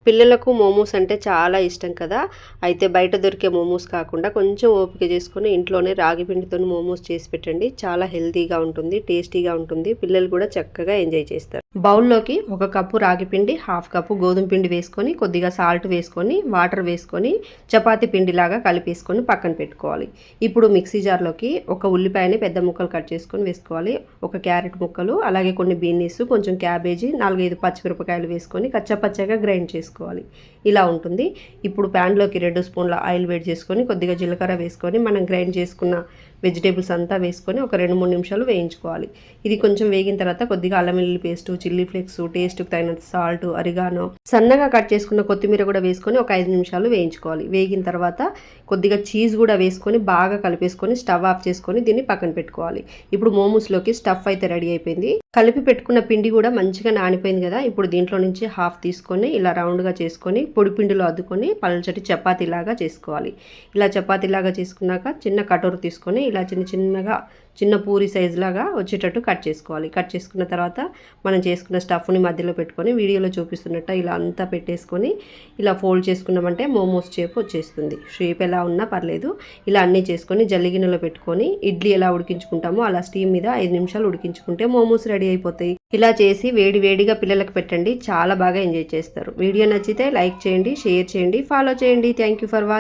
పిల్లలకు మోమోస్ అంటే చాలా ఇష్టం కదా. అయితే బయట దొరికే మోమోస్ కాకుండా కొంచెం ఓపిక చేసుకొని ఇంట్లోనే రాగి పిండితో మోమోస్ చేసి పెట్టండి. చాలా హెల్తీగా ఉంటుంది, టేస్టీగా ఉంటుంది. పిల్లలు కూడా చక్కగా ఎంజాయ్ చేస్తారు. బౌల్లోకి 1 కప్పు రాగి పిండి, 1/2 కప్పు గోధుమ పిండి వేసుకొని కొద్దిగా సాల్ట్ వేసుకొని వాటర్ వేసుకొని చపాతీ పిండిలాగా కలిపేసుకొని పక్కన పెట్టుకోవాలి. ఇప్పుడు మిక్సీ జార్లోకి 1 ఉల్లిపాయని పెద్ద ముక్కలు కట్ చేసుకొని వేసుకోవాలి. 1 క్యారెట్ ముక్కలు, అలాగే కొన్ని బీనీస్, కొంచెం క్యాబేజీ, 4-5 పచ్చిమిరపకాయలు వేసుకొని కచ్చపచ్చగా గ్రైండ్ చేసుకోవాలి. ఇలా ఉంటుంది. ఇప్పుడు ప్యాన్లోకి 2 స్పూన్ల ఆయిల్ వేడి చేసుకొని కొద్దిగా జీలకర్ర వేసుకొని మనం గ్రైండ్ చేసుకున్న వెజిటేబుల్స్ అంతా వేసుకొని ఒక 2-3 నిమిషాలు వేయించుకోవాలి. ఇది కొంచెం వేగిన తర్వాత కొద్దిగా అల్లం వెల్లుల్లి పేస్ట్, చిల్లీ ఫ్లేక్స్, టేస్ట్కి తగినంత సాల్ట్, అరిగానో, సన్నగా కట్ చేసుకున్న కొత్తిమీర కూడా వేసుకొని ఒక 5 నిమిషాలు వేయించుకోవాలి. వేగిన తర్వాత కొద్దిగా చీజ్ కూడా వేసుకొని బాగా కలిపేసుకొని స్టవ్ ఆఫ్ చేసుకొని దీన్ని పక్కన పెట్టుకోవాలి. ఇప్పుడు మోమోస్లోకి స్టఫ్ అయితే రెడీ అయిపోయింది. కలిపి పెట్టుకున్న పిండి కూడా మంచిగా నానిపోయింది కదా. ఇప్పుడు దీంట్లో నుంచి హాఫ్ తీసుకొని ఇలా రౌండ్గా చేసుకొని పొడి పిండిలో అద్దుకొని పల్చటి చపాతీలాగా చేసుకోవాలి. ఇలా చపాతీలాగా చేసుకున్నాక చిన్న కటోరు తీసుకొని ఇలా చిన్న పూరి సైజు లాగా వచ్చేటట్టు కట్ చేసుకోవాలి. కట్ చేసుకున్న తర్వాత మనం చేసుకున్న స్టఫ్ని మధ్యలో పెట్టుకొని వీడియోలో చూపిస్తున్నట్టు ఇలా అంతా పెట్టేసుకొని ఇలా ఫోల్డ్ చేసుకున్నామంటే మోమోస్ షేప్ వచ్చేస్తుంది. షేప్ ఎలా ఉన్నా పర్లేదు. ఇలా అన్నీ చేసుకొని జల్లిగిన్నెలో పెట్టుకొని ఇడ్లీ ఎలా ఉడికించుకుంటామో అలా స్టీమ్ మీద 5 నిమిషాలు ఉడికించుకుంటే మోమోస్ రెడీ అయిపోతాయి. ఇలా చేసి వేడివేడిగా పిల్లలకు పెట్టండి. చాలా బాగా ఎంజాయ్ చేస్తారు. వీడియో నచ్చితే లైక్ చేయండి, షేర్ చేయండి, ఫాలో చేయండి. Thank you for watching.